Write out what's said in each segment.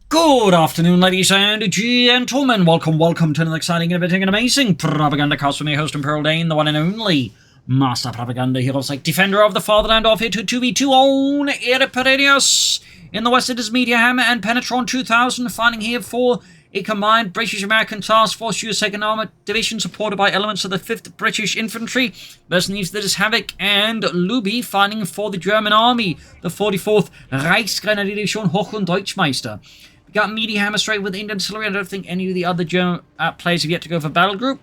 Good afternoon, ladies and gentlemen. Welcome to another exciting, innovative, and amazing Propagandacast with me, host Imperial Dane, the one and only Master Propaganda Hero, like Defender of the Fatherland, off here to 2v2 on Aere Perennius. In the west, it is Meterohammer and Penetron 2000, fighting here for a combined British-American Task Force USF Armored Division, supported by elements of the 5th British Infantry. Versus needs that is Havoc and Lubi, fighting for the German Army, the 44th Reichsgrenadier Division Hoch- und Deutschmeister. We got Meterohammer straight with Indian artillery. I don't think any of the other German players have yet to go for battle group.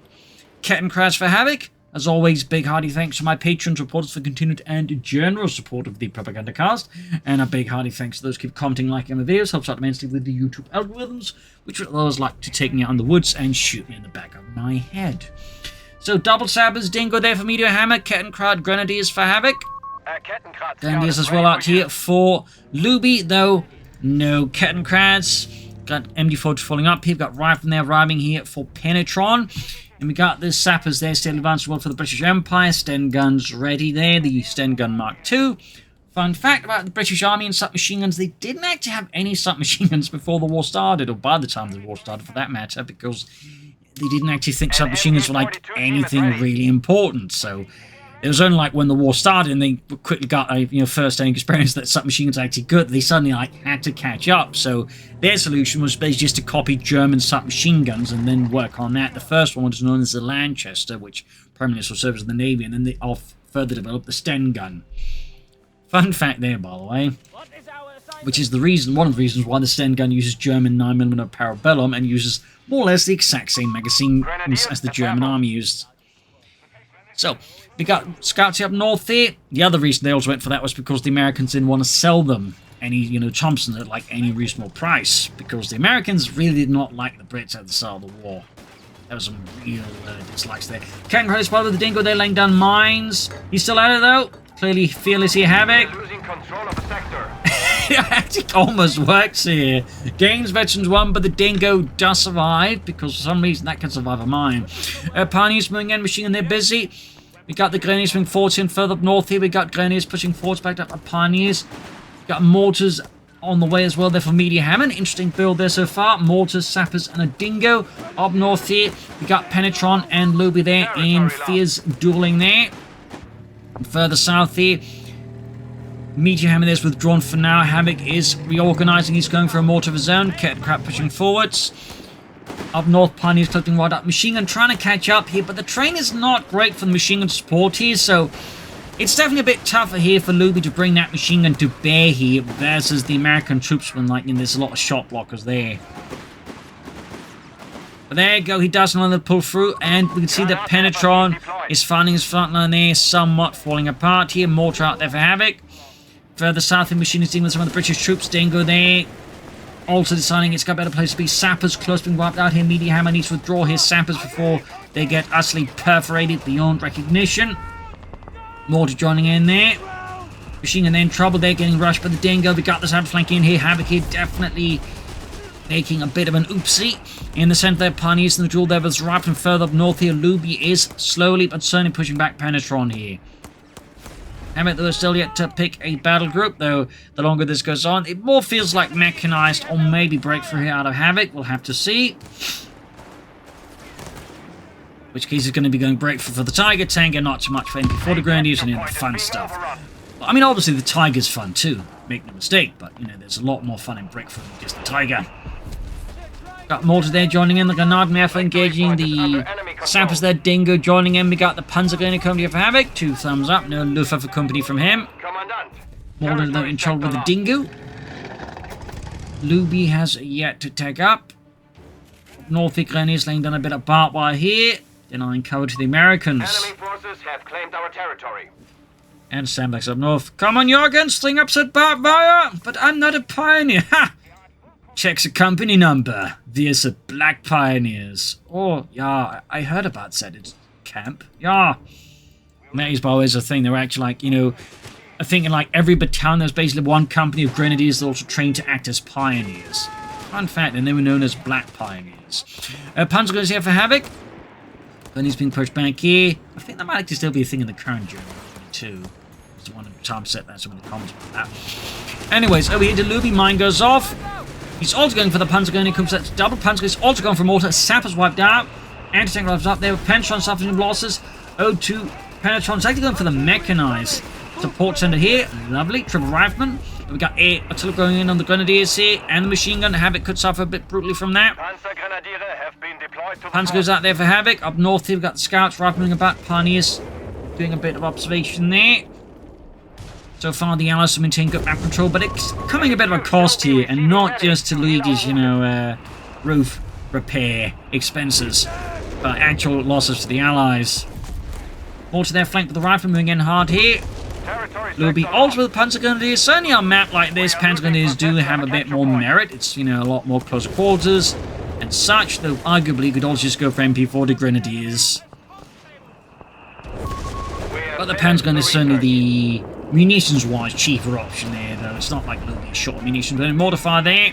Kettenkrauts for Havoc. As always, big hearty thanks to my patrons, reporters for continued and general support of the Propagandacast. And a big hearty thanks to those who keep commenting, liking my videos. Helps out immensely with the YouTube algorithms, which would always like to take me out in the woods and shoot me in the back of my head. So, double sappers, Dingo there for Meterohammer. Kettenkraut Grenadiers for Havoc. Grenadiers as well out here for Lubi, though no Kettenkrauts. Got MD4 falling up here. We've got Rifleman there arriving here for Penetron. And we got the sappers there, still advanced well for the British Empire. Sten guns ready there, the Sten gun Mark II. Fun fact about the British Army and submachine guns, they didn't actually have any submachine guns before the war started, or by the time the war started for that matter, because they didn't actually think submachine guns were like anything really important. So it was only like when the war started and they quickly got a first-hand experience that submachine guns are actually good, they suddenly had to catch up. So their solution was basically just to copy German submachine guns and then work on that. The first one was known as the Lanchester, which primarily also serves in the Navy, and then they further developed the Sten gun. Fun fact there, by the way, which is one of the reasons why the Sten gun uses German 9mm Parabellum and uses more or less the exact same magazine as the German Army used. So, we got scouts up north there. The other reason they also went for that was because the Americans didn't want to sell them any, Thompson at like any reasonable price, because the Americans really did not like the Brits at the start of the war. There was some real dislikes there. Kettenkraut is part of the Dingo. They're laying down mines. He's still at it though. Clearly fearless here, Havoc. Losing control of the sector. It actually almost works here. Gains veterans 1, but the Dingo does survive, because for some reason that can survive a mine. Pioneers moving in, machine gun, they're busy. We got the Grenadiers moving forwards in further up north here. We got Grenadiers pushing forwards back up Pioneers. We got mortars on the way as well there for Meterohammer. An interesting build there so far. Mortars, sappers, and a Dingo. Up north here, we got Penetron and Lubi there in fierce dueling there. And further south here, Meterohammer there's withdrawn for now. Havoc is reorganizing. He's going for a mortar of his own. Kettenkraut pushing forwards. Up north, Pioneers collecting right up. Machine gun trying to catch up here, but the train is not great for the machine gun support here, so it's definitely a bit tougher here for Lubi to bring that machine gun to bear here versus the American troops when, there's a lot of shot blockers there. But there you go, he does another pull through, and we can see that Penetron is finding his front line there, somewhat falling apart here. Mortar out there for Havoc. Further south, the machine is dealing with some of the British troops. Dingo there. Also deciding it's got a better place to be. Sappers close being wiped out here. Meterohammer needs to withdraw his sappers before they get utterly perforated beyond recognition. Mortar joining in there. Machine gun in trouble. They're getting rushed by the Dingo. We got this outflank in here. Havoc here definitely making a bit of an oopsie. In the center there, Pioneers in the duel there was right, and further up north here, Lubi is slowly but certainly pushing back Penetron here. Havoc, though, is still yet to pick a battle group, though the longer this goes on, it more feels like Mechanized or maybe Breakthrough here out of Havoc. We'll have to see. Which case is going to be going Breakthrough for the Tiger, Tango, not too much for MP4 the Grenadiers, and the fun stuff. I mean, obviously the Tiger's fun too, make no mistake, but, there's a lot more fun in Breakthrough than just the Tiger. Got Mortar there joining in, the Grenadier Meffa engaging the sappers there, Dingo joining in. We got the Panzer Grenadier Company for Havoc, 2 thumbs up, no Luftwaffe company from him. Mortar though in trouble with the Dingo. Lubi has yet to take up. North Grenadiers laying down a bit of barbed wire here, denying cover to the Americans. Enemy forces have claimed our territory. And sandbags up north. Come on, Jorgen, string up said barbed wire, but I'm not a pioneer. Ha! Checks the company number. Wir sind Black Pioneers. Oh, yeah, I heard about said camp. Yeah. That is always a thing. They're actually I think in every battalion there's basically one company of grenadiers that also trained to act as pioneers. Fun fact, and they were known as Black Pioneers. Panzer goes here for Havoc. Then he's being pushed back here. I think that might actually still be a thing in the current German Army too. It's the one Tom said that, so in the comments about that. Anyways, over here, the Lubi mine goes off. He's also going for the Panzer gun. He comes at double Panzer. He's also going for mortar. Sapper's wiped out. Anti-tank rifles up there with Penetron suffering losses. O2 Penetron's actually going for the Mechanized support center here. Lovely. Triple Rifleman. We got artillery going in on the Grenadiers here. And the machine gun. Havoc could suffer a bit brutally from that. Panzer goes out there for Havoc. Up north here we've got the Scouts rifling about. Pioneers doing a bit of observation there. So far the Allies have maintained good map control, but it's coming a bit of a cost here, and not just to Luigi's, roof repair expenses, but actual losses to the Allies. More to their flank with the rifle moving in hard here. Lubi also with Panzer Grenadiers. Certainly on a map like this, Panzer Grenadiers do have a bit more merit. It's, a lot more close quarters and such, though arguably you could also just go for MP40 Grenadiers. But the Panzer gun is certainly the munitions-wise cheaper option there, though. It's not like Lubi short munitions, but mortar fire there.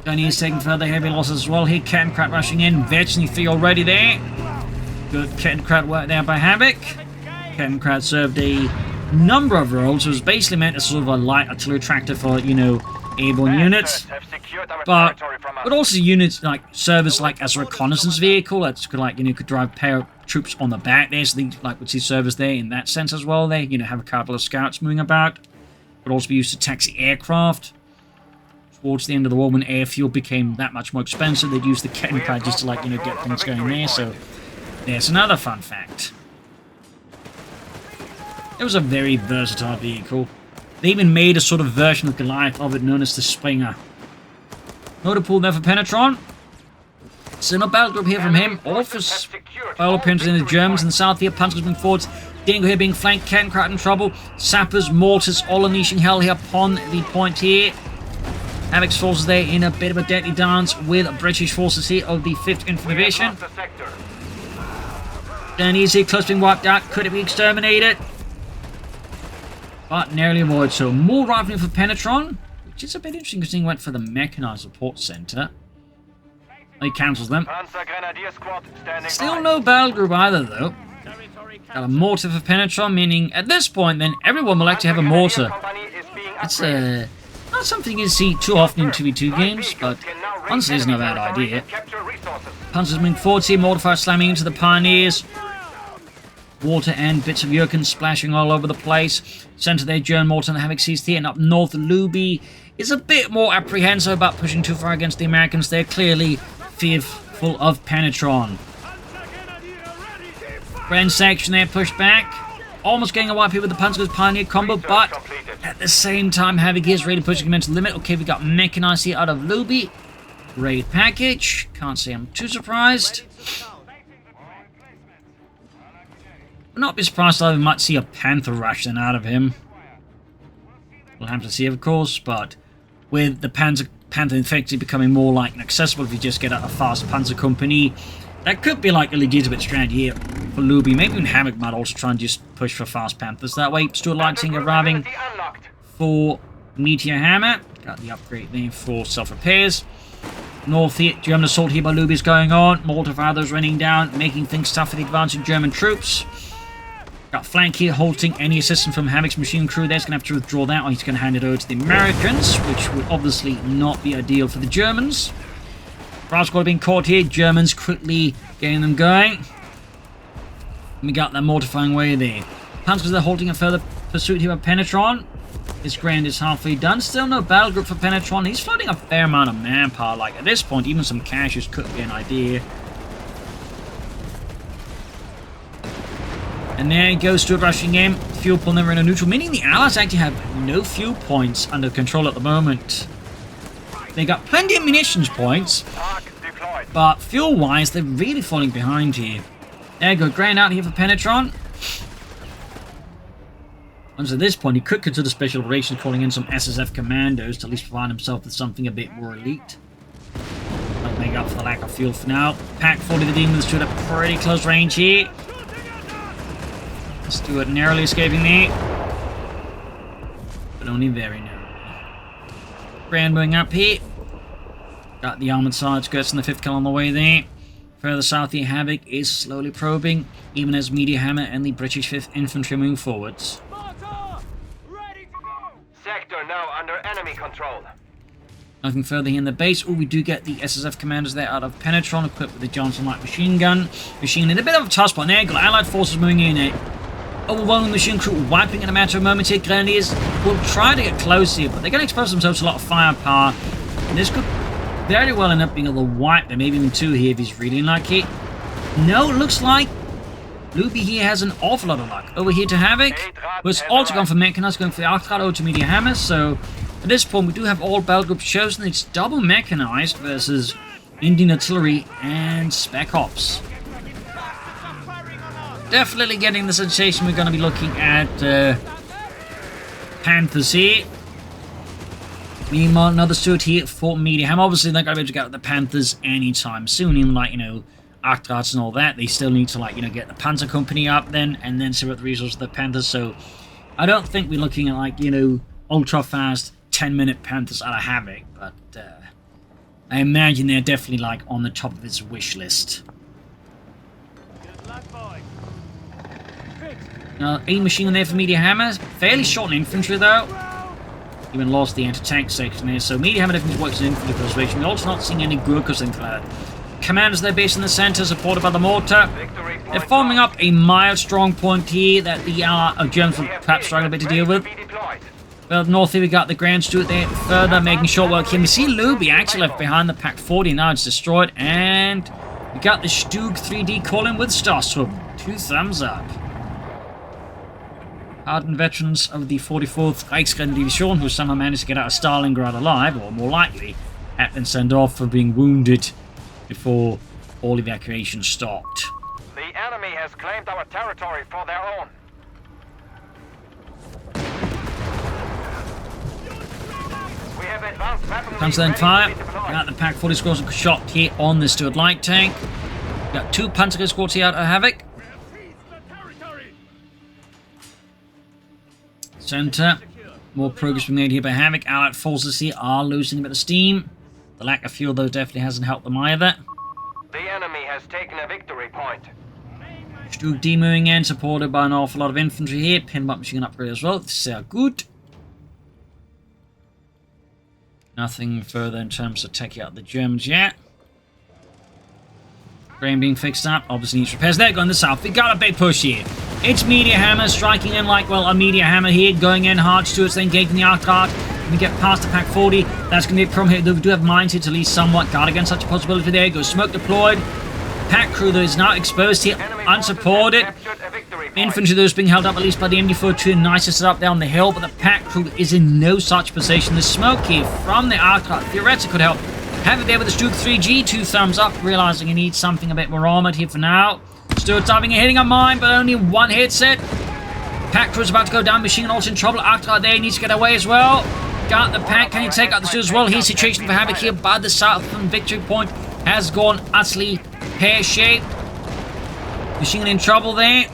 Grenadiers taking further heavy losses as well here. Kettencrat rushing in, virtually 3 already there. Good Kettencrat work there by Havoc. Kettencrat served a number of roles. It was basically meant as sort of a light artillery tractor for, airborne units. But also units like serve as like as a reconnaissance vehicle. That's could drive pair of troops on the back there, so they would see service there in that sense as well. They have a couple of scouts moving about. Could also be used to taxi aircraft. Towards the end of the war, when air fuel became that much more expensive, they'd use the Kettencrat just to get things going there. So there's another fun fact. It was a very versatile vehicle. They even made a sort of version of Goliath of it known as the Springer. Motor pool there for Penetron. So no battle group here from him. Orpheus, by all appearances, in the Germans in the south here. Panzers moving forwards. Dingo here being flanked. Kettencrat in trouble. Sappers, mortars, all unleashing hell here upon the point here. Havoc's forces there in a bit of a deadly dance with British forces here of the 5th Infantry Division. Then easy, close being wiped out. Could it be exterminated? But narrowly avoided. So more rifling for Penetron, which is a bit interesting because he went for the Mechanized Support Center. He cancels them. Still no battle group either, though. Got a mortar for Penetron, meaning at this point, then everyone will actually have a mortar. It's not something you see too often in 2v2 games, but honestly, it's not a bad idea. Panzers moving forward here, mortar fire slamming into the Pioneers. Water and bits of Jurgen splashing all over the place. Center there, German mortar and Havoc seized here, and up north, Lubi is a bit more apprehensive about pushing too far against the Americans. They're clearly fearful of Penetron. Grand section there, pushed back. Almost getting a wipe here with the Panzer's Pioneer combo, but at the same time, Havoc is really pushing him into the limit. Okay, we got Mechanized here out of Lubi. Great package. Can't say I'm too surprised. I'll not be surprised if we might see a Panther rush then out of him. We'll have to see, of course, but with the Panther effectively becoming more accessible if you just get a fast Panzer company, that could be a legitimate strategy here for Lubi. Maybe even Havoc might also try and just push for fast Panthers that way. Stuart Lighting arriving for Meterohammer. Got the upgrade there for self-repairs. North here, German assault here by Lubi is going on. Mortar fire others raining down, making things tough for the advancing German troops. Got flank here, halting any assistance from Havoc's machine crew. There's going to have to withdraw that, or he's going to hand it over to the Americans, which would obviously not be ideal for the Germans. Brass squad being caught here, Germans quickly getting them going. And we got that mortifying way there. Panzers are halting a further pursuit here by Penetron. This grand is halfway done. Still no battle group for Penetron. He's floating a fair amount of manpower. At this point, even some caches could be an idea. And there he goes, Stuart rushing in. Fuel pool never in a neutral, meaning the Allies actually have no fuel points under control at the moment. They got plenty of munitions points, but fuel-wise, they're really falling behind here. There you go, grand out here for Penetron. And at this point, he could consider Special Operations calling in some SSF commandos to at least provide himself with something a bit more elite. Not make up for the lack of fuel for now. Pack 40 the Demons stood at pretty close range here. Stuart narrowly escaping there, but only very narrowly. Grand moving up here. Got the armoured side skirts and the 5th kill on the way there. Further south here, Havoc is slowly probing, even as Meterohammer and the British 5th Infantry move forwards. Sector now under enemy control. Nothing further here in the base. Oh, we do get the SSF commanders there out of Penetron, equipped with the Johnson light machine gun. Machine in a bit of a tough spot there. Got Allied forces moving in it. Overwhelming machine crew wiping in a matter of moments here. Grenadiers will try to get close here, but they're going to expose themselves to a lot of firepower. And this could very well end up being able to wipe them, maybe even two here if he's really lucky. No, it looks like Lubi here has an awful lot of luck. Over here to Havoc, who's also gone for Mechanized, going for the Aere over to Meterohammer. So at this point, we do have all battle groups chosen. It's double Mechanized versus Indian Artillery and Spec Ops. Definitely getting the sensation we're going to be looking at Panthers here. Meanwhile, another suit here for Meteorhammer. Obviously, they're going to be able to get the Panthers anytime soon. Even like, you know, Arctards and all that. They still need to, like, you know, get the Panzer Company up then, and then see what the resources of the Panthers. So, I don't think we're looking at, like, you know, ultra-fast 10-minute Panthers out of Havoc. But, I imagine they're definitely, like, on the top of his wish list. Now, a machine gun there for Meteorhammer. Fairly short in infantry, though. Even lost the anti-tank section here. So, Meteorhammer definitely works in infantry preservation. We're also not seeing any Gurkhas in that. Commanders, they're based in the center, supported by the mortar. They're forming up a mild strong point here that the Germans will perhaps struggle a bit to deal with. Well, north here we got the Grand Stuart there, further making short work here. We see Lubi actually left behind the Pack 40, now it's destroyed. And we got the Stug 3D calling with Starswim. 2 thumbs up. Hardened veterans of the 44th Reichsgrenadier Division who somehow managed to get out of Stalingrad alive, or more likely, have been sent off for being wounded before all evacuation stopped. The enemy has claimed our territory for their own. We have advanced weaponry. Comes then fire. Got the Pack 40 scores a shot here on the Stuart light tank. Got 2 Panzer squads here out of Havoc. Center. More progress being made here by Havoc. Allied forces here are losing a bit of steam. The lack of fuel, though, definitely hasn't helped them either. The enemy has taken a victory point. Stug D moving in, supported by an awful lot of infantry here. Pinbot machine gun upgrade as well. This is good. Nothing further in terms of taking out the Germans yet. Grain being fixed up. Obviously needs repairs. They're going to the south. We got a big push here. It's Meteorhammer striking in like, well, a Meteorhammer here. Going in hard. Stuart's then engaging the Arctard. We get past the Pack 40. That's going to be a problem here. We do have mines here to at least somewhat guard against such a possibility. There goes smoke deployed. Pack crew though is now exposed here, unsupported. Infantry though is being held up at least by the MD-42, nicest up down the hill, but the Pack crew is in no such position. The smoke here from the Arctard theoretically could help. Have it there with the Stug 3G, 2 thumbs up, realizing he needs something a bit more armored here for now. Stuart diving and hitting a mine, but only 1 hit set. Pack crew is about to go down, machine also in trouble. Arctard there needs to get away as well. Got the Pack, can he take out the Stuart as well? Here's situation for Havoc here by the southern victory point. Has gone utterly pear-shaped. Machine gun in trouble there.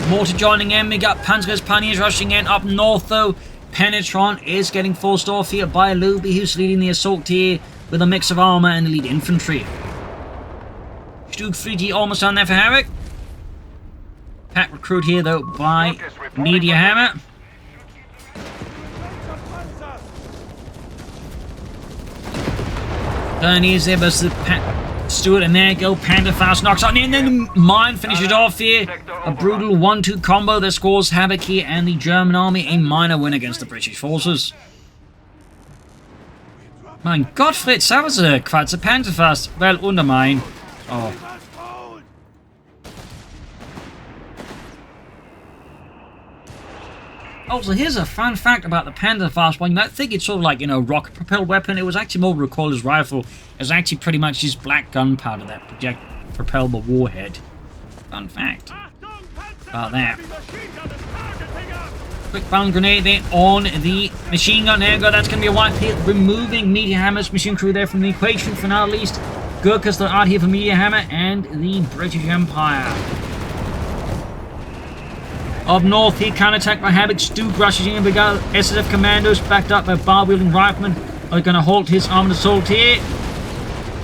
Mortar joining in. We got Panzer's Pioneers rushing in. Up north though, Penetron is getting forced off here by Lubi, who's leading the assault here with a mix of armor and elite infantry. Stug 3D almost down there for Havoc. Pack recruit here though by Meteorhammer. Pioneers there versus the Pack Stuart, and there go Pandafaust knocks out, and then the mine finishes off here. A brutal 1-2 combo that scores Havoc here, and the German army a minor win against the British forces. Mein Gott, Fritz, that was a quite a Pandafaust. Well, undermine. Oh. Also, here's a fun fact about the Pandafaust. Well, you might think it's sort of like, you know, rocket-propelled weapon. It was actually more recoilless rifle. It was actually pretty much just black gunpowder that propelled the warhead. Fun fact about that. Quick bound grenade there on the machine gun. There we go. That's going to be a white hit, removing Meteorhammer's machine crew there from the equation for now at least. Gurkhas that are here for Meteorhammer and the British Empire. Up north here, counterattack by Havoc. Stug rushes in. We got SSF commandos backed up by bar-wielding riflemen. Are going to halt his armored assault here.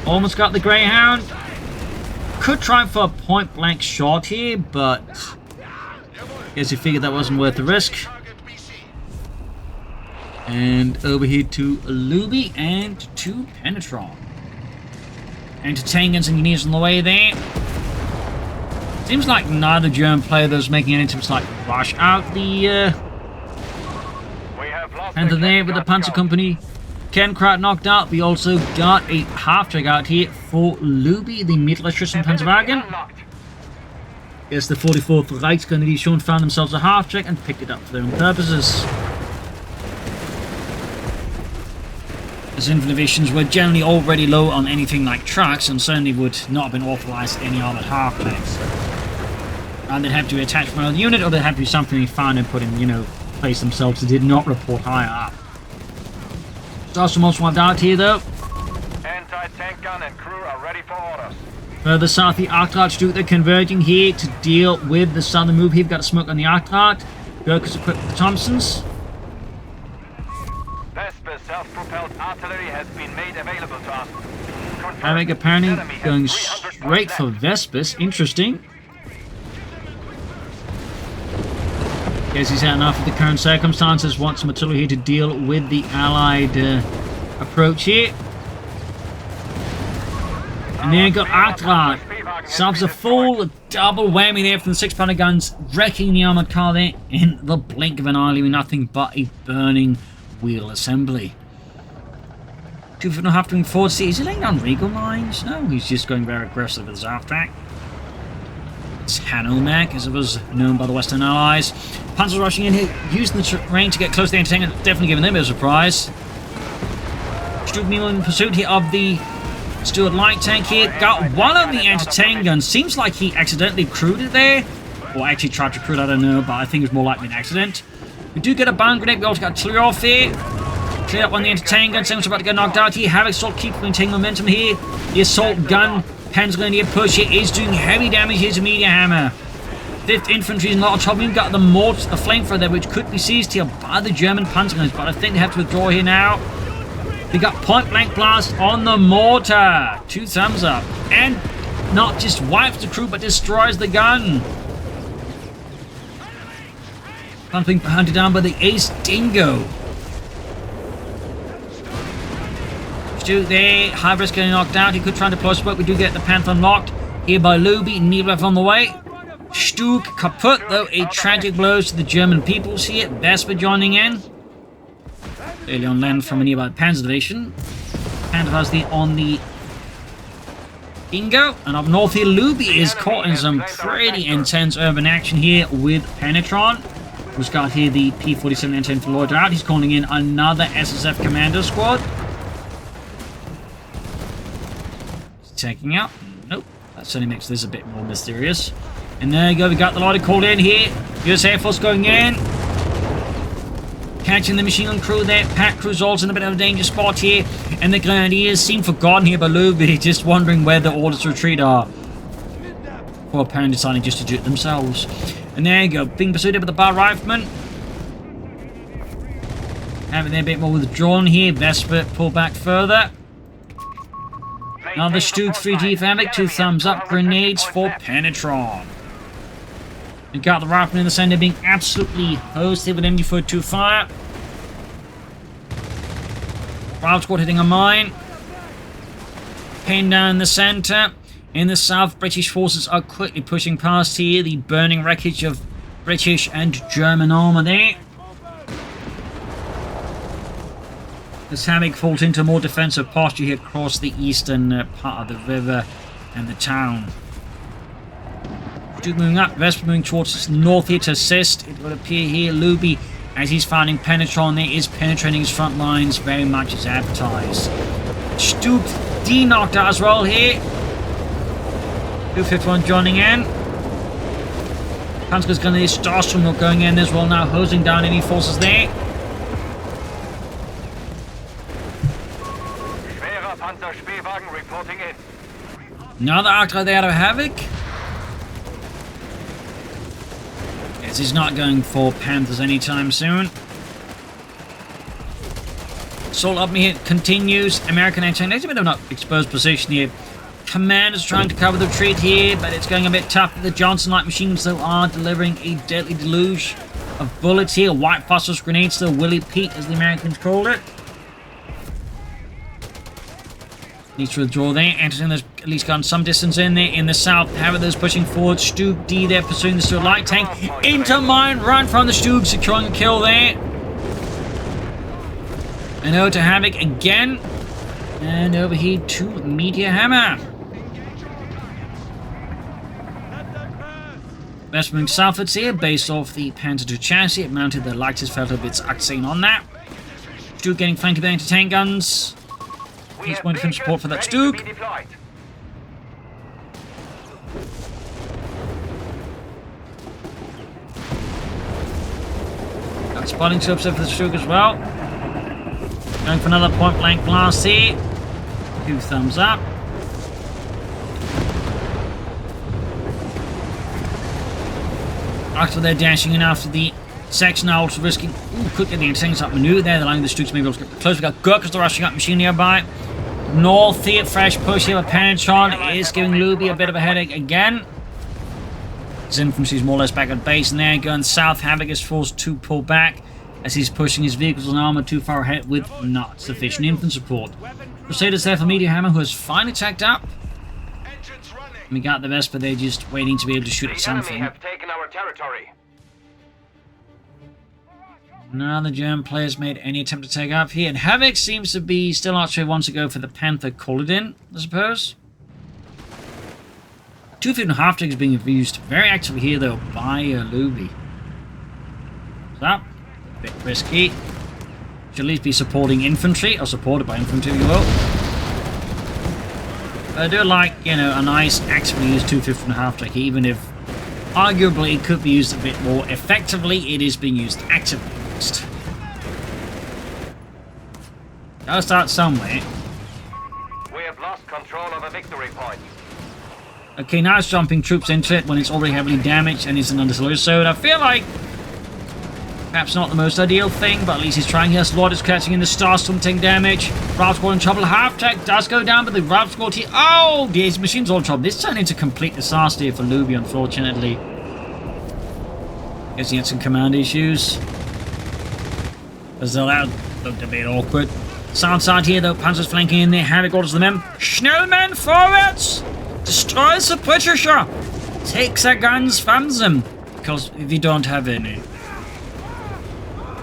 Almost got the Greyhound. Could try for a point-blank shot here, but guess he figured that wasn't worth the risk. And over here to Lubi and to Penetron. Anti-tank engineers on the way there. Seems like neither German player that's making any attempts to like rush out the Panther there with the Panzer Company. Kernkraut knocked out. We also got a half-track out here for Lubi, the Mittelerschützen Panzerwagen. Yes, the 44th Reichsgrenadier found themselves a half-track and picked it up for their own purposes. As Infantry Divisions were generally already low on anything like trucks and certainly would not have been authorized any armored half-tracks. And they'd have to be attached from another unit, or they'd have to be something they found and put in, you know, place themselves that did not report higher up. Stars almost wiped out here though. Anti-tank gun and crew are ready for orders. Further south, the Arctracht they're converging here to deal with the southern move here. We've got a smoke on the Arctracht. Gurkhas equipped with the Thompsons. Vespa's self-propelled artillery has been made available to us. Havoc apparently going straight for Vespers. Interesting. Guess he's had enough of the current circumstances. Wants some artillery here to deal with the Allied approach here. And then got Arctracht. Subs a full double whammy there from the 6-pounder guns, wrecking the armored car there in the blink of an eye, leaving nothing but a burning wheel assembly. 2.5 moving forward. See, is he laying down Regal lines? No, he's just going very aggressive with his half-track. It's Hanomag, as it was known by the Western Allies. Panzers rushing in here, using the terrain to get close to the anti-tank, definitely giving them a bit of a surprise. Stubenil in pursuit here of the Stuart light tank here. Got one of the anti-tank guns. Seems like he accidentally crewed it there. Or actually tried to crew it, I don't know, but I think it was more likely an accident. We do get a bomb grenade. We also got artillery off here. Clear up on the anti-tank gun. Someone's about to get knocked out here. Havoc sort keeps maintaining momentum here. The assault gun, Panzer Grenadier push here is doing heavy damage here to Meterohammer. 5th Infantry is not on top. We've got the mortar, the flamethrower there, which could be seized here by the German Panzer gunners, but I think they have to withdraw here now. They got point blank blast on the mortar. 2 thumbs up. And not just wipes the crew, but destroys the gun. Gun's being hunted down by the Ace Dingo. Stu there. High risk getting knocked out. He could try and deploy smoke. We do get the Panther unlocked here by Lubi. Needleff on the way. Stug kaput, though. A tragic blow to the German peoples here. Vesper joining in. Early on land from a nearby Panzer Division. Panther has the on the Dingo. And up north here, Lubi is caught in some pretty intense urban action here with Penetron. Who's got here the P.2000 anti-infantry loiter out. He's calling in another SSF commando squad. Taking out. Nope. That certainly makes this a bit more mysterious. And there you go. We got the loiter called in here. US Air Force going in. Catching the machine gun crew there. Pack crew's also in a bit of a danger spot here. And the Grenadiers seem forgotten here by Lubi, just wondering where the orders to retreat are. Or apparently deciding just to do it themselves. And there you go. Being pursued by the Bar Rifleman. Having a bit more withdrawn here. Vesper pull back further. Another Stug 3G for Havoc. 2 thumbs up. Grenades for Penetron. We got the Rifleman in the center being absolutely hosed with MG42 fire. Wild squad hitting a mine. Pinned down in the center. In the south, British forces are quickly pushing past here. The burning wreckage of British and German armor there. As Havoc falls into a more defensive posture here across the eastern part of the river and the town. Duke moving up, Vesper moving towards the north here to assist. It would appear here, Lubi, as he's finding Penetron there, is penetrating his front lines very much as advertised. Stug D knocked out as well here. 251 joining in. Panzer's going to need Starstrom going in as well now, hosing down any forces there. Reporting in. Another Arctracht there out of Havoc. Yes, he's not going for Panthers anytime soon. Assault up here continues. American anti-tank. There's a bit of an exposed position here Commanders trying to cover the retreat here, but it's going a bit tough. The Johnson light machine guns still are delivering a deadly deluge of bullets here. White phosphorus grenades, still Willie Pete, as the Americans called it. Needs to withdraw there. Anderson has at least gotten some distance in there. In the south, Havoc is pushing forward. Stug D there pursuing the Stug light tank. Into mine run from the Stug, securing a kill there. And over to Havoc again. And over here to Meteorhammer. Best moving southwards here, based off the Panzer II chassis. It mounted the lightest felt of its octane on that. Stug getting flanked by anti-tank guns. He's going to support for that Stug. Got spotting scopes there for the Stug as well. Going for another point blank blast here. 2 thumbs up. After they're dashing in after the section, now also risking quickly the anti-tanks up maneuver there. They're allowing the Stugs maybe to get close. We've got Gurkhas rushing up, machine nearby. North here, fresh push here with Penetron is giving Lubi a bit of a headache again. His infantry's more or less back at base, and there going south. Havoc is forced to pull back as he's pushing his vehicles and armor too far ahead with not sufficient infantry support. Crusaders there for Meteorhammer, who has finally tacked up. We got the Vespa, they're just waiting to be able to shoot at something. Have taken our territory. None of the German players made any attempt to take up here, and Havoc seems to be still not sure he wants to go for the Panther Culloden, I suppose. 250 half-tank is being used very actively here, though, by Lubi. So, a bit risky. Should at least be supporting infantry, or supported by infantry, if you will. But I do like, you know, a nice actively used 250 half-tank, even if arguably it could be used a bit more effectively. It is being used actively. Gotta start somewhere. We have lost control of a victory point. Okay, now it's jumping troops into it when it's already heavily damaged and it's an underslow. So I feel like perhaps not the most ideal thing, but at least he's trying here. Slord is catching in the Starstorm, taking damage. Rav Squad in trouble. Half tech does go down, but the Rav Squad here. Oh, dear, his machine's all in trouble. This turned into complete disaster here for Lubi, unfortunately. Guess he had some command issues. As though that looked a bit awkward. South side here, though, Panzer's flanking in there. Havoc orders the men. Schnellmen forwards! Destroys the Britisher! Takes their guns from them. Because we don't have any.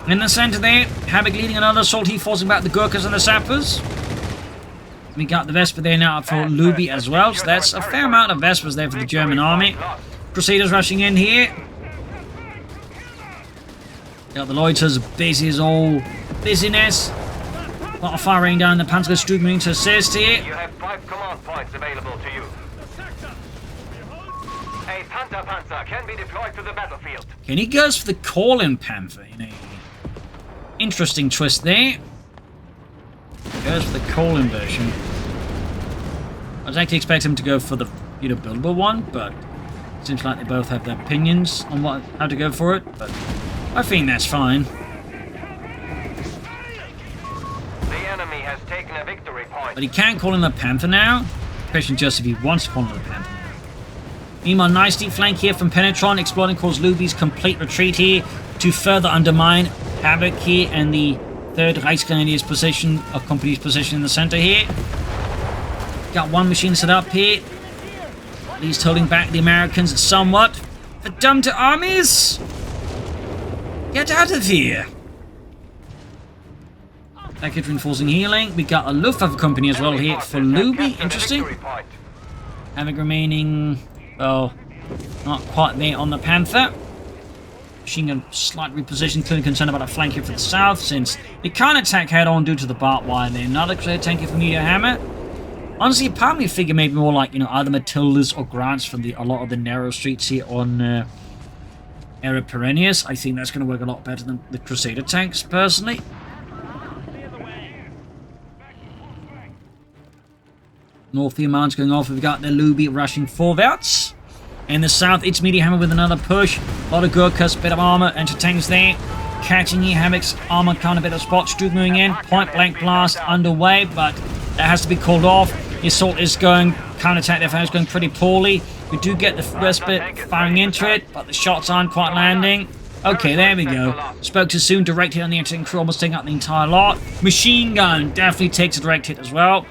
In the center there, Havoc leading another assault here, forcing back the Gurkhas and the Sappers. We got the Vespa there now for Lubi as well, so that's a fair amount of Vespas there for the German army. Crusaders rushing in here. Got the Loiters busy as all busyness. A lot of firing down the Panzer Stug Marine to assist here. You have 5 command points available to you. A Panzer can be deployed to the battlefield. And he goes for the Call-in Panther in a interesting twist there. Goes for the Call-in version. I was actually expecting him to go for the buildable one, but it seems like they both have their opinions on how to go for it, but I think that's fine. The enemy has taken a victory point. But he can't call in the Panther now. Question just if he wants to call in the Panther. Meanwhile, nice deep flank here from Penetron, exploiting cause Lubi's complete retreat here to further undermine Havoc here and the 3rd Reichsgrenadiers position, or company's position in the center here. Got one machine set up here. At least holding back the Americans somewhat. Verdammte armies! Get out of here! Package reinforcing healing. We got a Luftwaffe company as well here for Lubi. Interesting. Havoc remaining, well, not quite there on the Panther. Machine gun slight reposition. Clearly concerned about a flank here for the south, since it can't attack head on due to the barbed wire there. Another clear tank here for Meteorhammer. Honestly, part of me figure maybe more like, either Matildas or Grants from a lot of the narrow streets here on Aere Perennius. I think that's going to work a lot better than the Crusader tanks, personally. North the Amman's going off. We've got the Lubi rushing forwards. In the south, it's Meteorhammer with another push. A lot of Gurkhas, bit of armor, anti-tanks there. Catching here, Havoc's armor, kind of bit of spot. Stug moving in. Point blank blast underway, but that has to be called off. The assault is going, counterattack their fire is going pretty poorly. We do get the first bit firing into it, but the shots aren't quite landing. Okay, there we go. Spoke too soon, direct hit on the attacking crew, almost taking out the entire lot. Machine gun definitely takes a direct hit as well.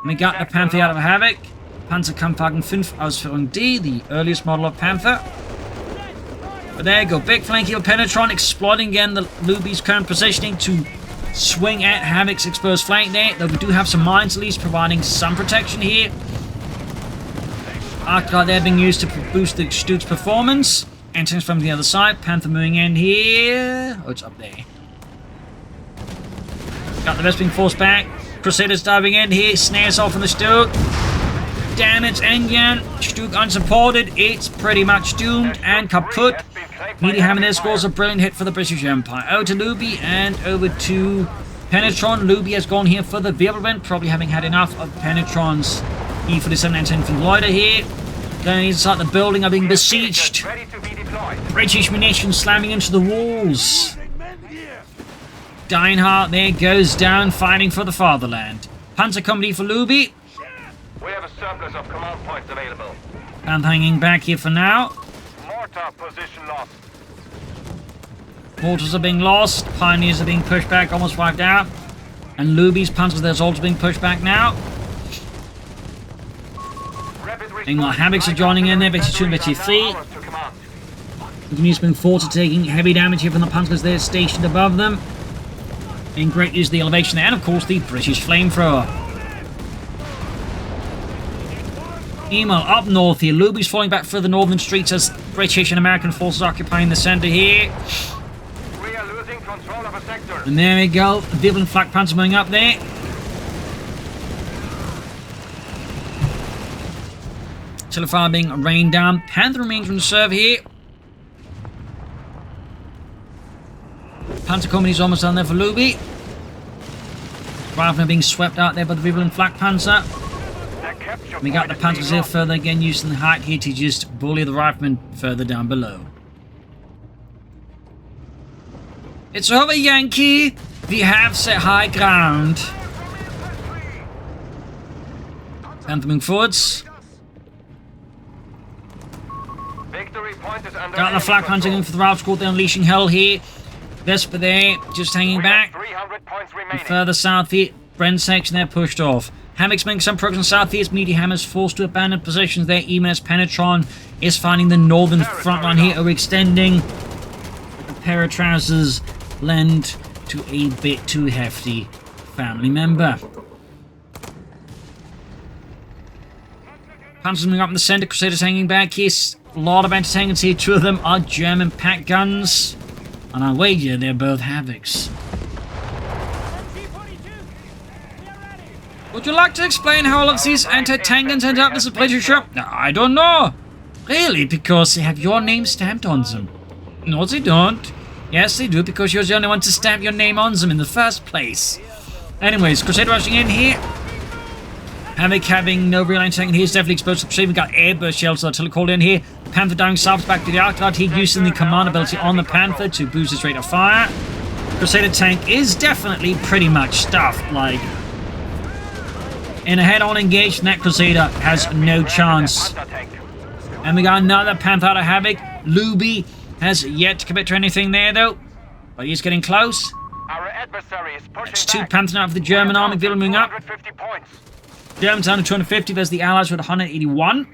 We got the Panther out of Havoc. Panzerkampfwagen 5 Ausführung D, the earliest model of Panther. But there you go, big flank here, Penetron exploiting again the Lubi's current positioning to swing at Havoc's exposed flank there, though we do have some mines at least providing some protection here. Arc guard there being used to boost the Stutz's performance. Entering from the other side, Panther moving in here. Oh, it's up there. Got the rest being forced back. Crusaders diving in here, snares off on the Stug. Damage engine, Stug unsupported, it's pretty much doomed and kaput. Meterohammer there scores a brilliant hit for the British Empire. Over to Lubi and over to Penetron. Lubi has gone here for the Wirbelwind, probably having had enough of Penetron's E-47 anti-infantry loiter here. Going inside the building are being besieged. British munitions slamming into the walls. Deinhardt there goes down, fighting for the fatherland. Panzer Company for Lubi. We have a surplus of command points available. And hanging back here for now. Mortar position lost. Mortars are being lost. Pioneers are being pushed back, almost wiped out. And Lubi's Panzers, there's also being pushed back now. Meanwhile, Havocs are joining in there, Victor 2 and Victor 3. Continues being forced to taking heavy damage here from the Panzers there stationed above them. In great use of the elevation there, and of course the British flamethrower. Meanwhile, up north here, Lubi's falling back through the northern streets as British and American forces occupying the centre here. We are losing control of a sector. And there we go, the Wirbelwind Flak Panzer moving up there. Artillery being rained down. Panther remains on the serve here. Panzer Company's almost done there for Lubi. Riflemen being swept out there by the Wirbelwind Flak Panzer. We got the Panzers here further again, using the height here to just bully the Riflemen further down below. It's over, Yankee! We have set high ground. Panther moving forwards. Got the Flak Panzer going for the Ralph Squad, they're unleashing hell here. Vesper there, just hanging back. And further south here, Bren section there pushed off. Hammock's making some progress on south here. Meteorhammer's forced to abandon positions there, even as Penetron is finding the northern front line here, overextending. A pair of trousers lend to a bit too hefty family member. Panzers moving up in the center, Crusaders hanging back here. A lot of entertainments here. Two of them are German pack guns. And I wager they're both Havocs. Would you like to explain how all of these anti-tank guns end up as a British shop? I don't know. Really? Because they have your name stamped on them. No, they don't. Yes, they do, because you're the only one to stamp your name on them in the first place. Anyways, Crusader rushing in here. Havoc having no real anti-tank, and he's definitely exposed to the Crusader. We've got airburst shells artillery called in here. Panther dying south back to the Arc Guard. He's using the command ability on the Panther to boost his rate of fire. Crusader tank is definitely pretty much stuffed. Like, in a head-on engagement, that Crusader has no chance. And we got another Panther out of Havoc. Lubi has yet to commit to anything there, though. But he's getting close. Our adversary is pushing It's two back. Panthers now for the German army. They're moving up. 250 points. Germans down to 250 versus the Allies with 181.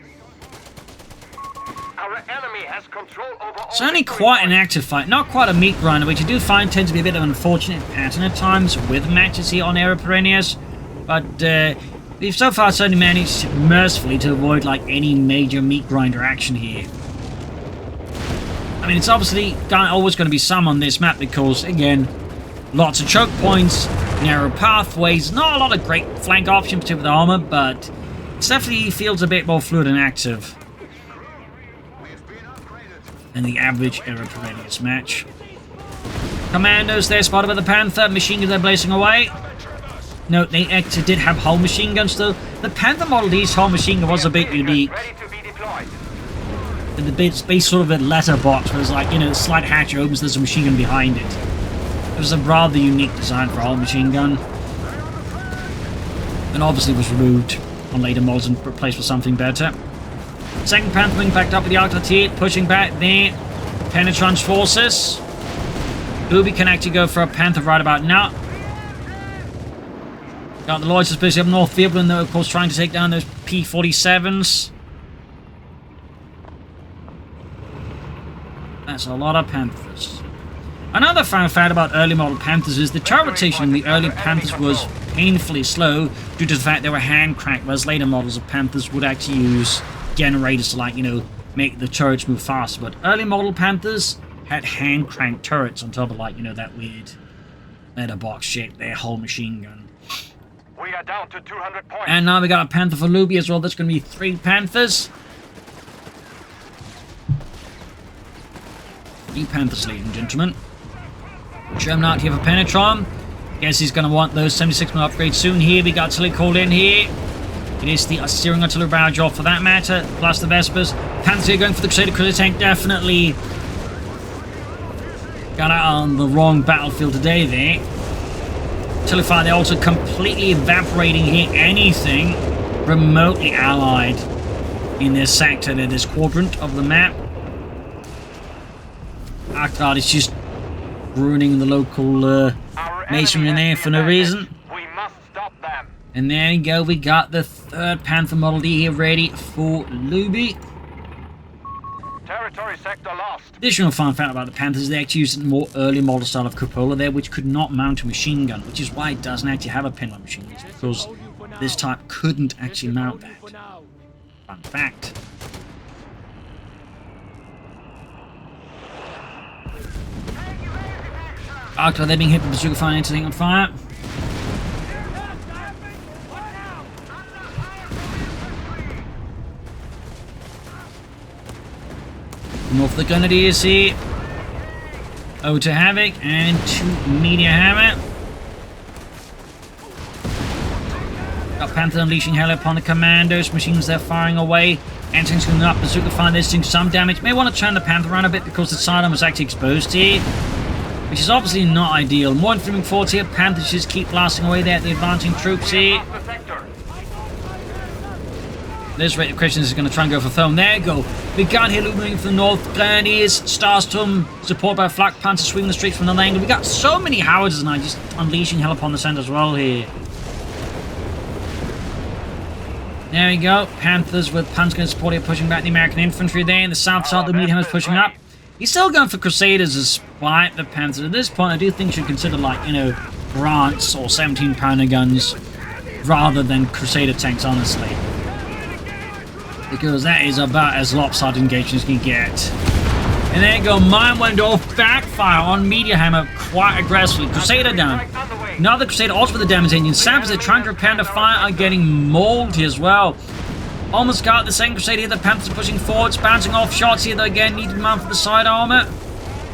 Our enemy has control over all It's only victory quite an points. active fight, not quite a meat grinder, which I do find tends to be a bit of an unfortunate pattern at times with matches here on Aere Perennius. But we've so far certainly managed mercifully to avoid like any major meat grinder action here. I mean, it's obviously always going to be some on this map because, again, lots of choke points, narrow pathways, not a lot of great flank options, particularly with armor, but it definitely feels a bit more fluid and active than the average Aere Perennius match. Commandos there spotted by the Panther, machine guns there blazing away. Note, they actually did have hull machine guns though. The Panther Model D's hull machine gun was a bit unique. Ready to be deployed. The base sort of a letterbox where it's like, you know, the slight hatch opens, there's a machine gun behind it. It was a rather unique design for a hull machine gun. And obviously was removed on later models and replaced with something better. Second Panther wing backed up with the Arctic, pushing back the Penetron's forces. Lubi can actually go for a Panther right about now. Got the Lloyds especially up north, Viblen though, of course, trying to take down those P.47s. That's a lot of Panthers. Another fun fact about early model Panthers is the turret rotation in the early Panthers was painfully slow due to the fact they were hand cranked, whereas later models of Panthers would actually use generators to, like, you know, make the turrets move faster. But early model Panthers had hand cranked turrets on top of, like, you know, that weird letterbox shape, their whole machine gun. We are down to 200 points. And now we got a Panther for Lubi as well. That's going to be 3 Panthers. 3 Panthers, ladies and gentlemen. German out here for Penetron. Guess he's going to want those 76mm upgrades soon here. We got artillery called in here. It is the steering artillery barrage off for that matter, plus the Vespers. Panthers here going for the Crusader tank. Definitely got out on the wrong battlefield today there. Artillery fire, they're also completely evaporating here anything remotely allied in this sector, in this quadrant of the map. Arctard is just ruining the local masonry in there for no reason. We must stop them. And there you go, we got the 3rd Panther Model D here ready for Lubi. Territory sector lost. Additional fun fact about the Panthers, they actually used a more early model style of cupola there, which could not mount a machine gun, which is why it doesn't actually have a pinlock machine gun, because this type couldn't actually mount that. Fun fact. Arctard, they're being hit with bazooka fire and anything on fire. North of the Grenadiers here. Over to Havoc and to Meterohammer. Got Panther unleashing hell upon the commandos. Machines they're firing away. Antics going up. Bazooka fire, they're doing some damage. May want to turn the Panther around a bit because the sidearm was actually exposed here, which is obviously not ideal. More infantry forward here. Panthers just keep blasting away there at the advancing troops here. This rate of Christians is going to try and go for Thome. There you go. We got here moving from the north. Grenadiers, Starstorm, supported by Flak Panther, swinging the streets from another angle. We got so many howitzers now, just unleashing hell upon the centre as well here. There we go. Panthers with Panthers going to support here, pushing back the American infantry there. In the south side, the Meteorhammer is pushing up. He's still going for Crusaders despite the Panthers. At this point, I do think you should consider, like, you know, Grants or 17-pounder guns rather than Crusader tanks, honestly. Because that is about as lopsided engagement as you can get. And there you go, mine went off, backfire on Meteorhammer quite aggressively. Crusader down. Another Crusader also with the damage engine. Sappers are trying to repair the fire are getting mauled here as well. Almost got the same Crusader here. The Panthers are pushing forwards, bouncing off shots here. Though again, needed mount for the side armor.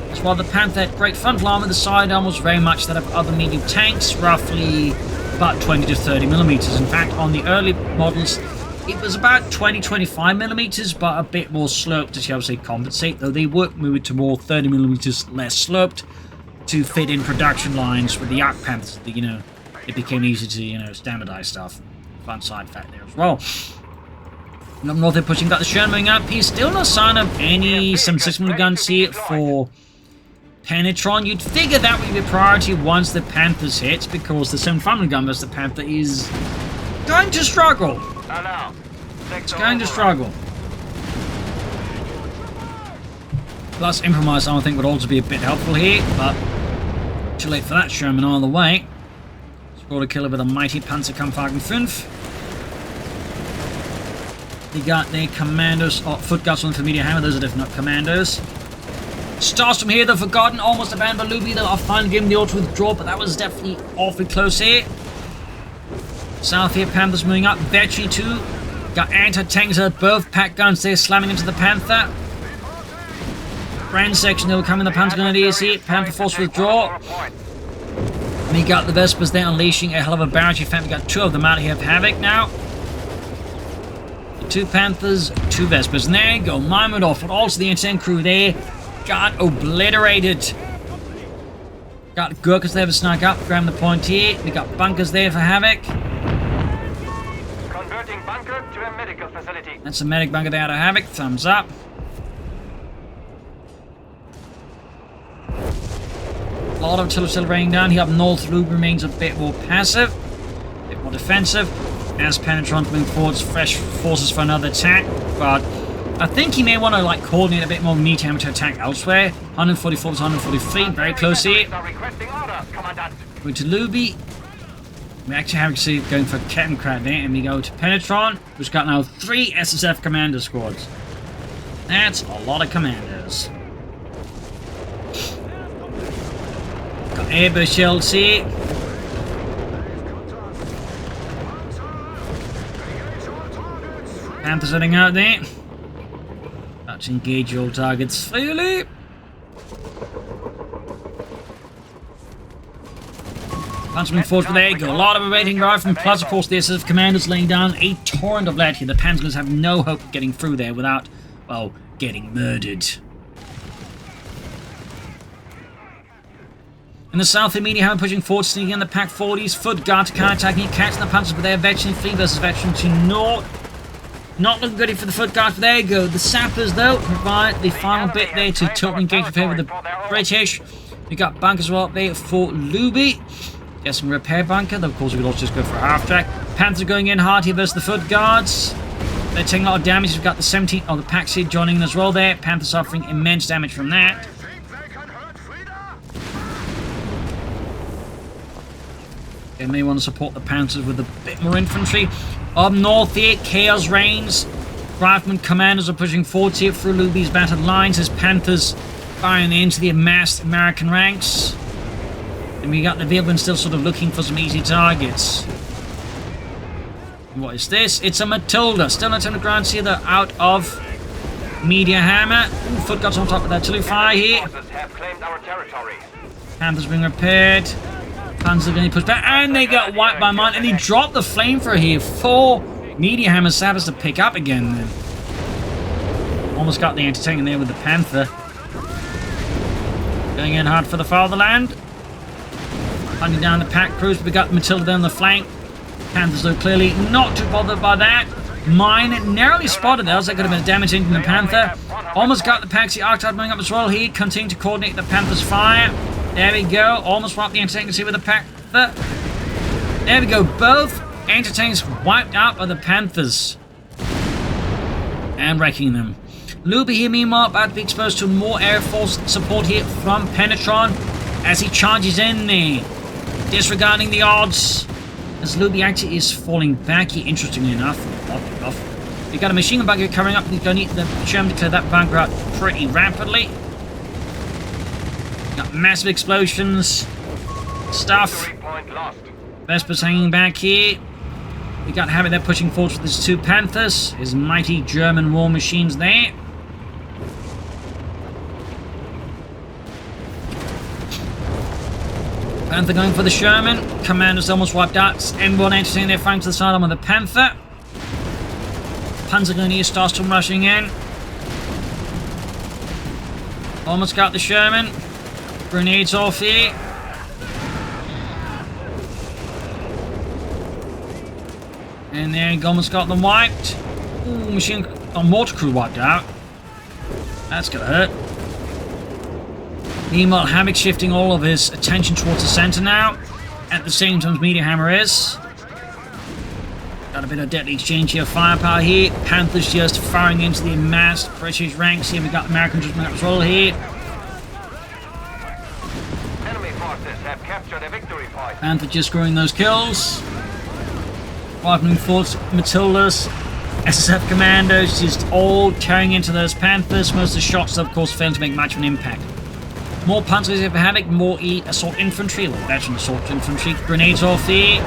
That's why the Panther had great frontal armor. The side armor was very much that of other medium tanks, roughly about 20 to 30 millimeters. In fact, on the early models, it was about 20-25 millimeters, but a bit more sloped to, shall we say, compensate. Though they were moved to more 30 millimeters less sloped to fit in production lines with the Arc Panthers. You know, it became easy to, you know, standardize stuff. Fun side fact there as well. And up north they're pushing, got the Sherman moving up. He's still no sign of any 76mm guns here for Penetron. You'd figure that would be a priority once the Panthers hit, because the 7mm gun versus the Panther is going to struggle. It's going to struggle. Plus, improvised I think would also be a bit helpful here, but too late for that. Sherman on the way. Scored a killer with a mighty Panzerkampfwagen 5. They got their commandos, foot guards on the Meteorhammer. Those are definitely not commandos. Starstorm here, the Forgotten, almost abandoned by Lubi. They'll finally give him the order to withdraw, but that was definitely awfully close here. South here, Panthers moving up. Vetchi too. Got anti-tanks at both pack guns there, slamming into the Panther. Grand section, they were coming. The Panther Grenadiers here. Panther force withdraw. And you got the Vespers there unleashing a hell of a barrage. In fact, we got 2 of them out here of Havoc now. 2 Panthers, 2 Vespers. And there you go. Mine went off, but also the NTN crew there got obliterated. Got Gurkhas there to snuck up, grabbing the point here. We got bunkers there for Havoc. converting bunker to a medical facility. That's a medic bunker there to Havoc. Thumbs up. A lot of artillery still raining down here. Up north, Lubi remains a bit more passive, a bit more defensive. As Penetron's moving forwards, fresh forces for another attack. But I think he may want to like coordinate a bit more Meterohammer to attack elsewhere. 144 to 143, very close here. Going to Lubi. We actually have to see going for Kettencrat there, and we go to Penetron, who's got now 3 SSF commander squads. That's a lot of commanders. Got airburst shells here. Panthers heading out there. About to engage all targets freely. Panzer moving forward, but there you go. A lot of awaiting riflemen, plus of course the SSF commanders laying down a torrent of lead here. The Panzers have no hope of getting through there without, well, getting murdered. In the south, the Meterohammer pushing forward, sneaking in the Pack 40s. Foot guard to counter-attacking, catching the Panzers, but they're veteran 3 versus veteran 2 north. Not looking good for the foot guard, but there you go. The sappers, though, provide the final bit there to tilt and engage in favor of the British. We got bunkers well up there for Lubi. Get some repair bunker, though of course we could also just go for a half-track. Panthers going in hard here versus the foot guards. They're taking a lot of damage. We've got the 17, the Pack Seed joining in as well there. Panthers suffering immense damage from that. They may want to support the Panthers with a bit more infantry. Up north here, chaos reigns. Rifleman commanders are pushing forward here through Lubi's battered lines as Panthers firing into the amassed American ranks. And we got the Vilbin still sort of looking for some easy targets. What is this? It's a Matilda. Still not on the ground here. They're out of Meterohammer. Ooh, foot guards on top of that artillery fire here. Panthers being repaired. Panzers are going to push back. And they got wiped by mine. And he dropped the flamethrower here for Meterohammer Sabbaths to pick up again then. Almost got the anti-tank in there with the Panther. Going in hard for the fatherland. Hunting down the pack crews, but we got Matilda there on the flank. Panthers, though, clearly not too bothered by that. Mine narrowly spotted there, so that could have been a damage into the Panther. Almost got the Paxi Arctide moving up as well here, continuing to coordinate the Panther's fire. There we go, almost wiped the anti-tank with the Panther. There we go, both anti-tanks wiped out by the Panthers. And wrecking them. Lubi here, meanwhile, about to be exposed to more Air Force support here from Penetron as he charges in there. Disregarding the odds, as Lubi actually is falling back here, interestingly enough. We got a machine gun bunker coming up. We're going to need the German to clear that bunker out pretty rapidly. Got massive explosions. Stuff. Vesper's hanging back here. We got Havoc there pushing forward with his 2 Panthers. His mighty German war machines there. Panther going for the Sherman. Commander's almost wiped out. M1 entering their flank to the sidearm of the Panther. Panzer going to use Starstorm rushing in. Almost got the Sherman. Grenades off here. And there you go, almost got them wiped. Ooh, machine mortar crew wiped out. That's gonna hurt. Meanwhile, Havoc shifting all of his attention towards the center now. At the same time as Meterohammer is. Got a bit of deadly exchange here, firepower here. Panthers just firing into the amassed British ranks here. We got Americans just as well here. Enemy forces have captured a victory point. Panther just scoring those kills. Moving forward, Matildas, SSF commandos, just all tearing into those Panthers. Most of the shots, of course, failed to make much of an impact. More Panzers here for Havoc, more assault infantry, well, veteran assault infantry. Grenades off there.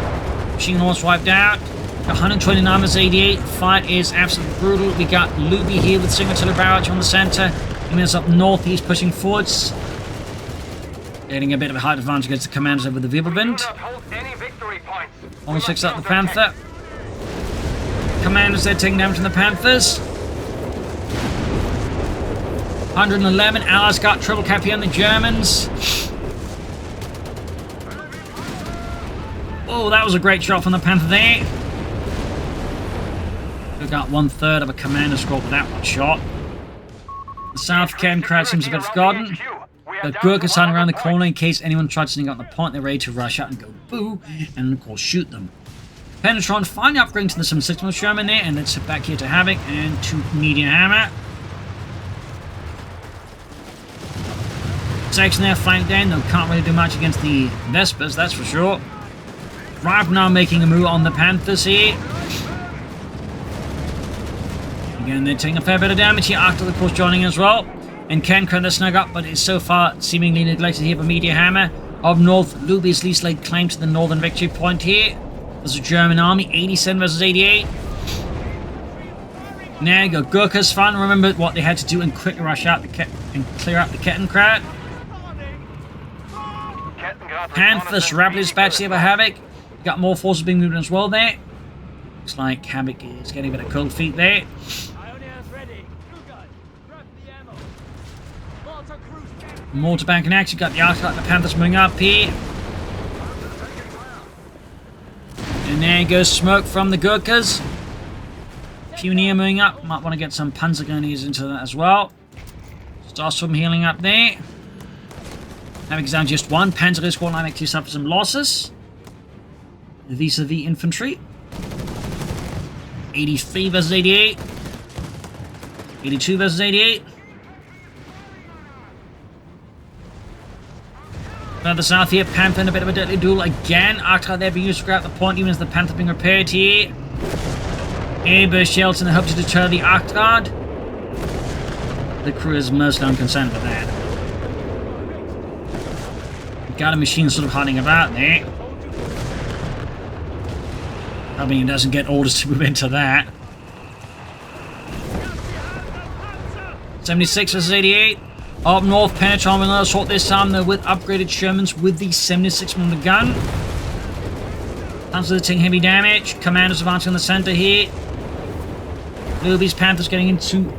Machine guns wiped out. 129 versus 88. Fight is absolutely brutal. We got Lubi here with single artillery barrage on the center. He moves up north, he's pushing forwards. Getting a bit of a height advantage against the commanders over the Wirbelwind. Almost fixed up the Panther. Commanders there taking damage from the Panthers. 111. Allies got triple cap here on the Germans. Oh, that was a great shot from the Panther there. We got 1/3 of a commander squad with that one shot. The South Chemcrat seems a bit forgotten. The Gurkhas hiding around the corner in case anyone tried to sneak out the point. They're ready to rush out and go boo, and of course shoot them. Penetron finally upgrading to the 7.6mm Sherman there, and let's head back here to Havoc and to Meterohammer. Section there flanked down, they can't really do much against the Vespers, that's for sure. Right now making a move on the Panthers here. Again, they're taking a fair bit of damage here after the course joining as well. And Chemcrat they snug up, but it's so far seemingly neglected here by Meterohammer. Up north, Lubi's least laid claim to the northern victory point here. There's a German army, 87 versus 88. Now you go Gurkha's fun. Remember what they had to do and quickly rush out and clear out the Kettenkrat. Panthers rapidly dispatched here by Havoc. Got more forces being moved as well there. Looks like Havoc is getting a bit of cold feet there. Mortar bank in action. Got the Arclight, the Panthers moving up here. And there goes smoke from the Gurkhas. Pioneer moving up. Might want to get some Panzergrenadiers into that as well. Starstorm healing up there. Having down just one. Panzer squad line to suffer some losses. Vis-a-vis infantry. 83 versus 88. 82 versus 88. Further south here, Panther in a bit of a deadly duel again. Arclight there being used to grab the point, even as the Panther being repaired here. Airburst shells in the hope to deter the Arclight. The crew is mostly unconcerned with that. Got a machine sort of hiding about there. I mean, he doesn't get orders to move into that. 76 versus 88. Up north, Penetron with another assault this time, though, with upgraded Shermans with the 76mm gun. Panthers taking heavy damage. Commanders advancing in the center here. Lubi's Panthers getting into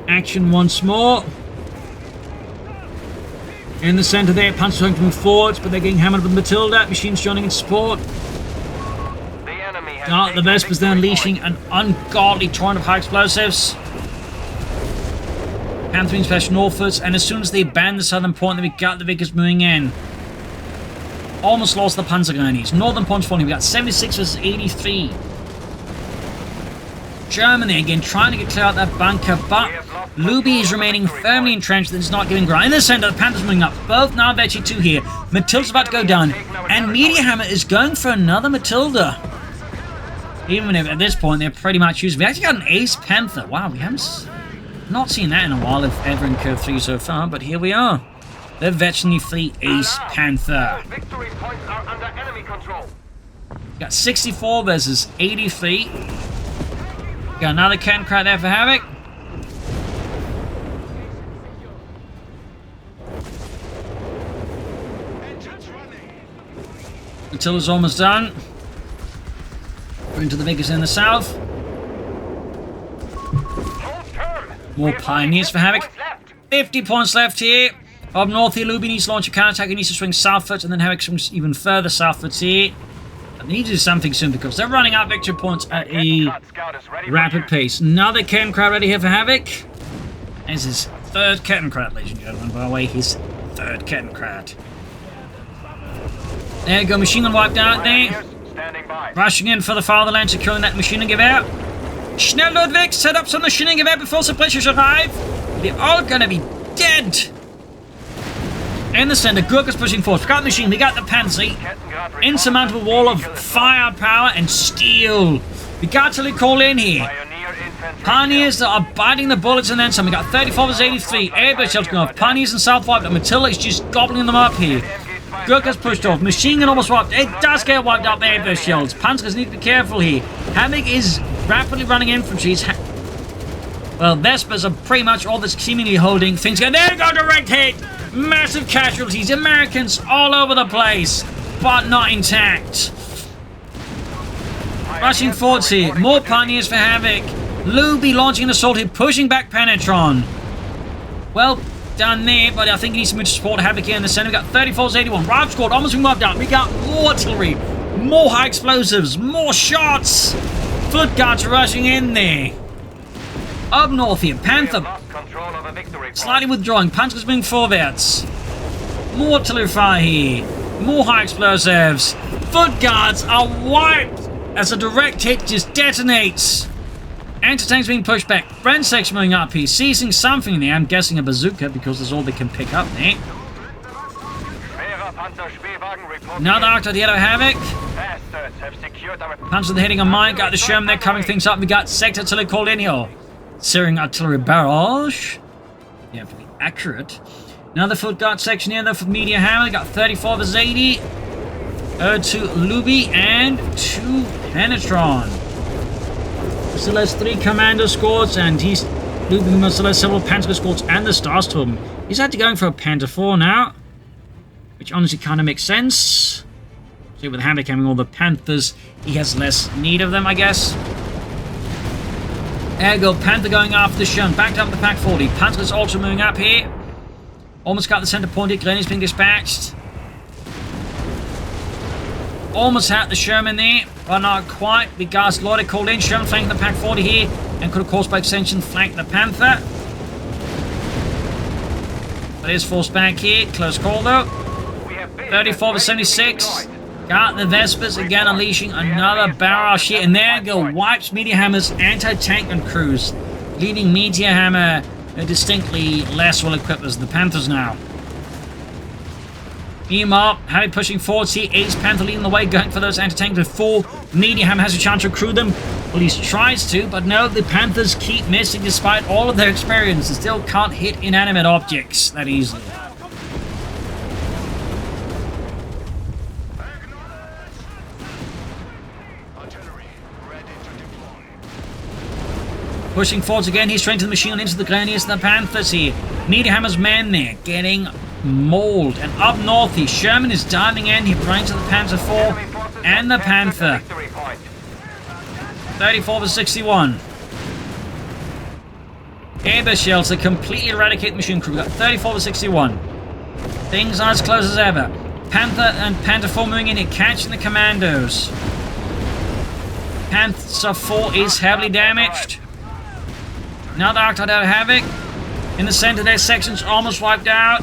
action once more. In the center there, Panthers trying to move forwards, but they're getting hammered with Matilda. Machines joining in support. The Vespers then unleashing an ungodly torrent of high explosives. Panther being special northwards, and as soon as they abandon the southern point, then we got the Vickers moving in. Almost lost the Panzergrenadiers. Northern point's falling. We got 76 versus 83. Germany again trying to get clear out that bunker, but Lubi is remaining firmly entrenched and is not giving ground. In the center, the Panthers moving up. Both now Vecchi 2 here. Matilda's about to go down, and Meteorhammer is going for another Matilda. Even if at this point they're pretty much used. We actually got an Ace Panther. Wow, we haven't not seen that in a while, if ever in CoH3 so far, but here we are. The veteran free Ace Panther. Victory points are under enemy control. Got 64 versus 83. Got another Kettenkrat there for Havoc. Matilda's almost done. We're into the Vickers in the south. More Pioneers for Havoc. 50 points left here. Up north here, Lubi needs to launch a counterattack. He needs to swing southwards, and then Havoc swings even further southwards here. But they need to do something soon because they're running out victory points at a rapid pace. Another Kettenkrat ready here for Havoc. This is third Kettenkrat, ladies and gentlemen. By the way, his third Kettenkrat. There you go, machine gun wiped out there. Rushing in for the fatherland, securing that machine gun out. Schnell, Ludwig, set up some machining gewehr before suppressors arrive. They're all gonna be dead. In the center, Gurkha's pushing forward. We got the machine, we got the Panzer. Insurmountable wall of firepower and steel. We got to call in here. Pioneers that are biting the bullets and then some. We got 34 versus 83. Airburst shells going off. Pioneers and South wiped up. Matilda is just gobbling them up here. Gurkha's pushed off. Machine gun almost wiped. It does get wiped up, Airburst shells. Panzers need to be careful here. Havoc is rapidly running infantry. Well, Vespers are pretty much all that's seemingly holding things. There you go, direct hit! Massive casualties. Americans all over the place, but not intact. Rushing forwards here. More Pioneers for Havoc. Lubi launching an assault here, pushing back Penetron. Well done there, but I think he needs to move to support Havoc here in the center. We got 34's 81. Riot squad almost been wiped out. We got more artillery, more high explosives, more shots. Foot Guards rushing in there. Up north here, Panther Lost control of a victory point. slightly withdrawing. Panzer's moving forwards. More artillery fire here. More high explosives. Foot Guards are wiped as a direct hit just detonates. Anti-tanks being pushed back. Brand section moving up here, seizing something there. I'm guessing a bazooka because that's all they can pick up there. Schwerer Panzerspielwagen reporting. Another Arctic Yellow Havoc. Bastards have secured our... Panzer hitting a mine. Got the Sherman there covering things up. We got sector artillery called in here. Searing artillery barrage. Yeah, to be accurate. Another Foot Guard section here though for Meterohammer. Got 34 versus 80. 2 Lubi and 2 Penetron. Still has 3 Commando squads, and Lubi must still have several Panther squads and the Starstorm. He's actually going for a Panther 4 now, which honestly kind of makes sense. See, with Havoc having all the Panthers, he has less need of them, I guess. Ergo, Panther going after the Sherman, backed up the Pack 40. Panther's also moving up here. Almost got the center point here. Glennie's being dispatched. Almost had the Sherman there, but not quite. The Guards Lordy called in. Sherman flanking the Pack 40 here, and could of course by extension flank the Panther. But is forced back here. Close call though. 34 to 76. Got the Vespers again unleashing another barrage here, and there go wipes Meteorhammer's anti-tank and crews, leaving Meteorhammer distinctly less well equipped as the Panthers now. Beam up, Harry pushing forward here. Ace Panther leading the way, going for those anti-tanks before Meteorhammer has a chance to recruit them. Well, he tries to, but no, the Panthers keep missing despite all of their experience. They still can't hit inanimate objects that easily. Pushing forwards again, he's straight to the machine gun into the Grenadiers and the Panthers here. Meteorhammer's men there, getting mauled. And up north here, Sherman is diving in, he brings to the Panther 4 and the Panther. 34 to 61. Air shells to completely eradicate the machine crew. We got 34 to 61. Things are as close as ever. Panther and Panther 4 moving in here, catching the commandos. Panther 4 is heavily damaged. Another Arctic Havoc. In the center, their section's almost wiped out.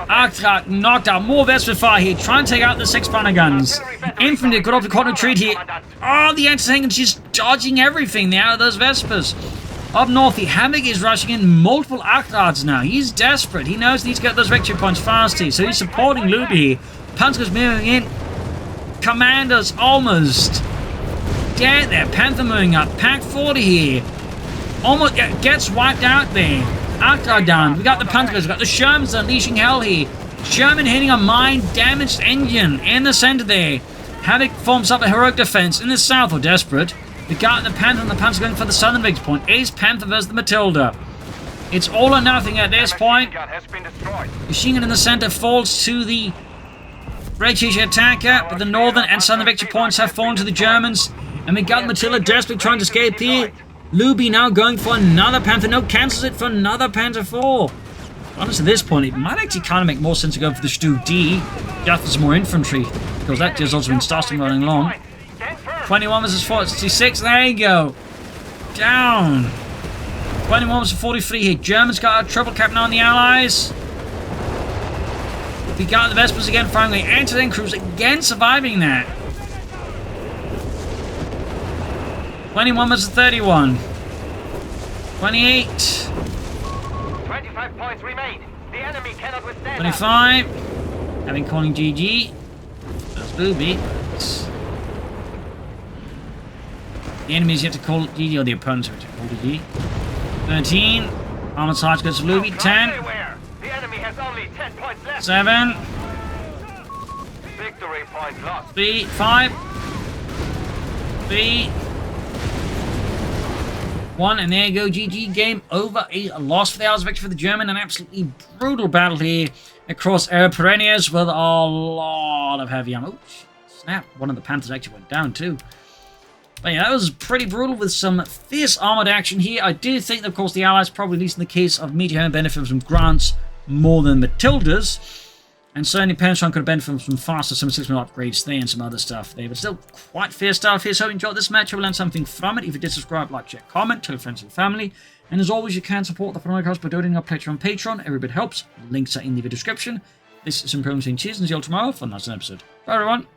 Arctic knocked out. More Vesper fire here, trying to take out the 6-pounder guns. Infantry got off the corner retreat here. Oh, the anti-tank is just dodging everything now, those Vespers. Up north, the Havoc is rushing in multiple Arctards now. He's desperate. He knows he needs to get those victory points fast here, so he's supporting Lubi. Panzer's moving in. Commanders almost dead there. Panther moving up. Pack 40 here. Almost gets wiped out there. Arctar down. We got the Panthers. We got the Shermans unleashing hell here. Sherman hitting a mine-damaged engine in the center there. Havoc forms up a heroic defense in the south. Or desperate. We got the Panther, and the Panther going for the southern victory point. Ace Panther versus the Matilda. It's all or nothing at this point. Machine gun in the center falls to the British attacker, but the northern and southern victory points have fallen to the Germans. And we got Matilda desperately trying to escape here. Lubi now going for another Panther. No, cancels it for another Panther 4. Honestly, at this point, it might actually kind of make more sense to go for the Stu D. Just for some more infantry, because that has also been starting running long. 21 versus 46. There you go. Down. 21 versus 43 here. Germans got a triple cap now on the Allies. We got the Vespers again firing the anti-tank crews again, surviving that. 21 versus 31. 28. 25 points remain. The enemy cannot withstand 25. Having calling GG. That's Lubi. The enemy's yet to call GG, or the opponents have to call GG. 13. Armored Sarge goes to Lubi. 10. The enemy has only 10 points left. 7. Victory point lost. 3. 5. 3. 1, and there you go, GG, game over. A loss for the Allies, victory for the German. An absolutely brutal battle here across Aere Perennius with a lot of heavy ammo. Oh, snap, one of the Panthers actually went down too. But yeah, that was pretty brutal with some fierce armored action here. I do think that, of course, the Allies, probably at least in the case of Meteorhammer, benefit from Grants more than Matildas. And certainly Penetron could have benefited from some faster 7.6mm upgrades there and some other stuff there. But still, quite fair stuff here. So if you enjoyed this match, you will learn something from it. If you did, subscribe, like, share, comment, tell your friends and family. And as always, you can support the Propagandacaster by donating our pledge on Patreon. Every bit helps. Links are in the video description. This is Imperial saying cheers and see you all tomorrow for another episode. Bye everyone.